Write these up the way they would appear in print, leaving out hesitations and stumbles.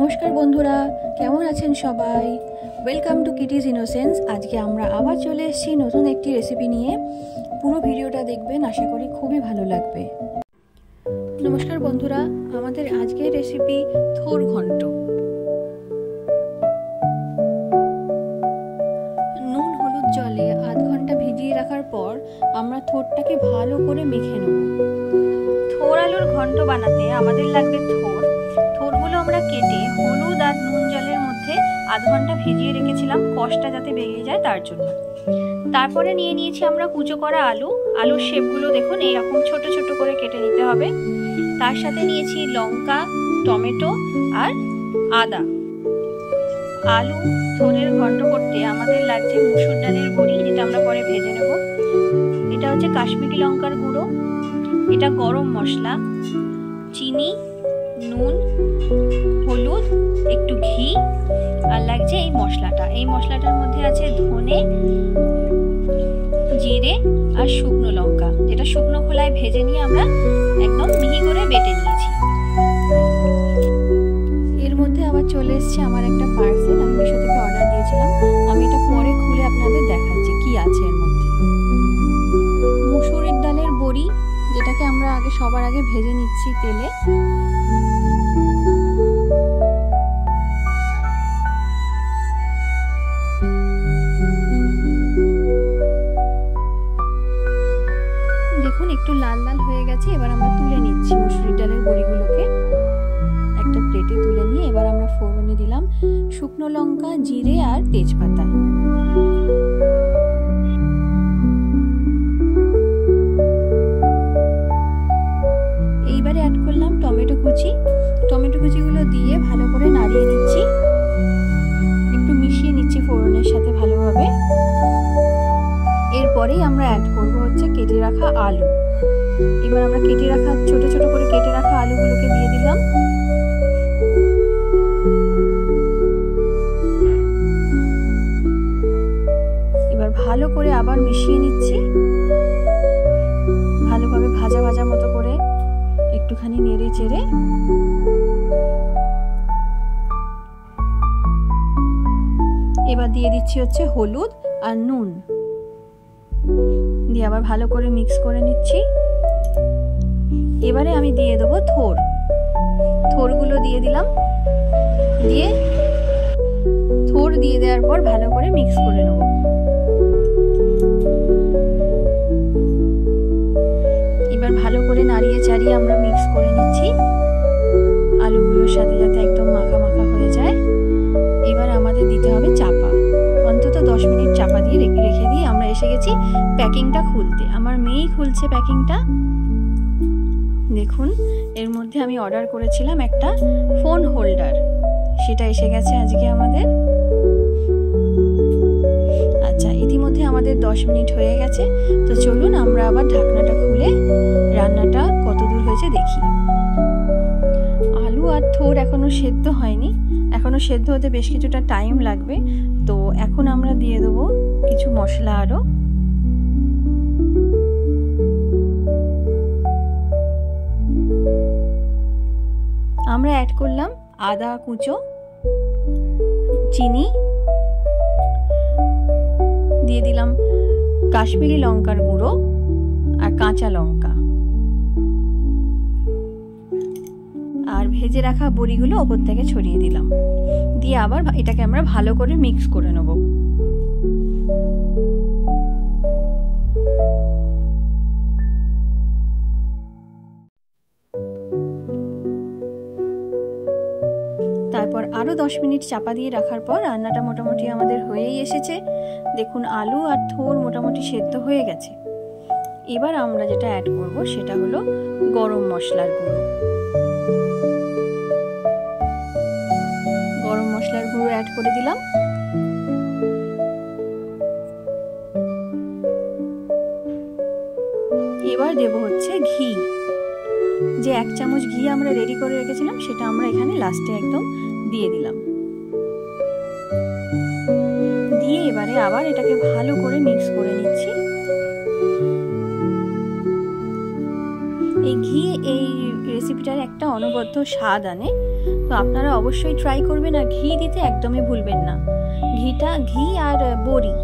নমস্কার বন্ধুরা, কেমন আছেন সবাই? Welcome to Kitty's Innocence. আজকে আমরা আবার চলে এসেছি নতুন একটি রেসিপি নিয়ে। পুরো ভিডিওটা দেখবেন, আশা করি খুবই ভালো লাগবে। নমস্কার বন্ধুরা, আমাদের আজকের রেসিপি থোর ঘন্ট। নুন হলুদ জলে আধ ঘন্টা ভিজিয়ে রাখার পর আমরা থোরটাকে ভালো করে মেখে নেব। থোর আলুর ঘন্ট বানাতে আমাদের লাগবে থোরগুলো আমরা কেটে হলুদ আর নুন জলের মধ্যে আধ ঘন্টা ভিজিয়ে রেখেছিলাম, কষটা যাতে বেরিয়ে যায় তার জন্য। তারপরে নিয়ে নিয়েছি আমরা কুচো করা আলুর শেপগুলো দেখুন এইরকম ছোট ছোট করে কেটে নিতে হবে। তার সাথে নিয়েছি লঙ্কা, টমেটো আর আদা। আলু থোরের ঘন্ট করতে আমাদের লাগছে মুসুর ডালের বড়ি, যেটা আমরা পরে ভেজে নেব। এটা হচ্ছে কাশ্মীরি লঙ্কার গুঁড়ো, এটা গরম মশলা, চিনি, নুন, হলুদ, একটু ঘি, আর লাগছে এই মশলাটার মধ্যে আছে ধনে, জিরে আর শুকনো লঙ্কা, যেটা শুকনো খোলায় ভেজে নিয়ে আমরা একদম মিহি করে বেটে নিয়েছি। এর মধ্যে আবার চলে এসছে আমার একটা পার্সেল, আমি মিশো থেকে অর্ডার দিয়েছিলাম। আমি এটা পরে খুলে আপনাদের দেখাচ্ছি কি আছে এর মধ্যে। মুসুরির ডালের বড়ি, যেটাকে আমরা সবার আগে ভেজে নিচ্ছি তেলে। দেখুন একটু লাল লাল হয়ে গেছে। এবার আমরা তুলে নিচ্ছি মুসুরির ডালের বড়িগুলোকে একটা প্লেটে তুলে নিয়ে এবার আমরা ফোড়নে দিলাম শুকনো লঙ্কা, জিরে আর তেজপাতা। এইবারে অ্যাড করলাম টমেটো কুচিগুলো দিয়ে ভালো করে নাড়িয়ে নিচ্ছি, একটু মিশিয়ে নিচ্ছি ফোড়নের সাথে ভালোভাবে। এরপরেই আমরা অ্যাড করব হচ্ছে কেটে রাখা আলু। এবার আমরা ছোট ছোট করে কেটে রাখা আলুগুলোকে দিয়ে দিলাম। এবার ভালো করে আবার মিশিয়ে নিচ্ছি, ভালোভাবে ভাজা ভাজা মতো করে একটুখানি নেড়ে চেড়ে। এবার দিয়ে দিচ্ছি হচ্ছে হলুদ আর নুন, দিয়ে আবার ভালো করে মিক্স করে নিচ্ছি। এবারে আমি দিয়ে দেবো থোরগুলো দিয়ে দিলাম, থোর দিয়ে দেওয়ার পর ভালো করে মিক্স করে নেব। এবার ভালো করে নাড়িয়ে চাড়িয়ে আমরা মিক্স করে নিচ্ছি আলুগুলোর সাথে, যাতে একদম মাখা মাখা হয়ে যায়। এবার আমাদের দিতে হবে চাপা, অন্তত 10 মিনিট চাপা দিয়ে রেখে দিয়ে আমরা এসে গেছি প্যাকিংটা খুলতে। আমার মেয়েই খুলছে প্যাকিংটা। দেখুন এর মধ্যে আমি অর্ডার করেছিলাম একটা ফোন হোল্ডার, সেটা এসে গেছে আজকে আমাদের। আচ্ছা, ইতিমধ্যে আমাদের 10 মিনিট হয়ে গেছে, তো চলুন আমরা আবার ঢাকনাটা খুলে রান্নাটা কত দূর হয়েছে দেখি। আলু আর থোর এখনো সেদ্ধ হয়নি, এখনো সেদ্ধ হতে বেশ কিছুটা টাইম লাগবে। তো এখন আমরা দিয়ে দেবো কিছু মশলা আরো। আমরা অ্যাড করলাম আদা কুচো, চিনি, দিয়ে দিলাম কাশ্মীরি লঙ্কার গুঁড়ো আর কাঁচা লঙ্কা, আর ভেজে রাখা বড়িগুলো ওপর থেকে ছড়িয়ে দিলাম। দিয়ে আবার এটাকে আমরা ভালো করে মিক্স করে নেব। তারপর আরো 10 মিনিট চাপা দিয়ে রাখার পর রান্নাটা মোটামুটি আমাদের হয়েই এসেছে। দেখুন আলু আর থোর মোটামুটি সেদ্ধ হয়ে গেছে। এবার আমরা যেটা অ্যাড করব সেটা হলো গরম মশলার গুঁড়ো। গরম মশলার গুঁড়ো অ্যাড করে দিলাম। এবার দেব হচ্ছে ঘি, যে 1 চামচ ঘি আমরা রেডি করে রেখেছিলাম সেটা আমরা এখানে লাস্টে একদম দিয়ে দিলাম। দিয়ে এবারে আবার এটাকে ভালো করে মিক্স করে নিচ্ছি। এই ঘি এই রেসিপিটার একটা অনবদ্য স্বাদ আনে। তো তো আপনারা অবশ্যই ট্রাই করবেন, আর ঘি দিতে একদমই ভুলবেন না। ঘি আর বড়ি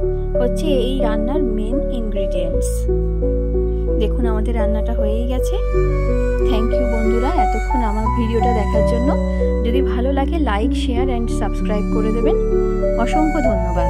হচ্ছে এই রান্নার মেন ইনগ্রিডিয়েন্টস। দেখুন আমাদের রান্নাটা হয়েই গেছে। থ্যাংক ইউ বন্ধুরা এতক্ষণ আমার ভিডিওটা দেখার জন্য। যদি ভালো লাগে লাইক, শেয়ার অ্যান্ড সাবস্ক্রাইব করে দেবেন। অসংখ্য ধন্যবাদ।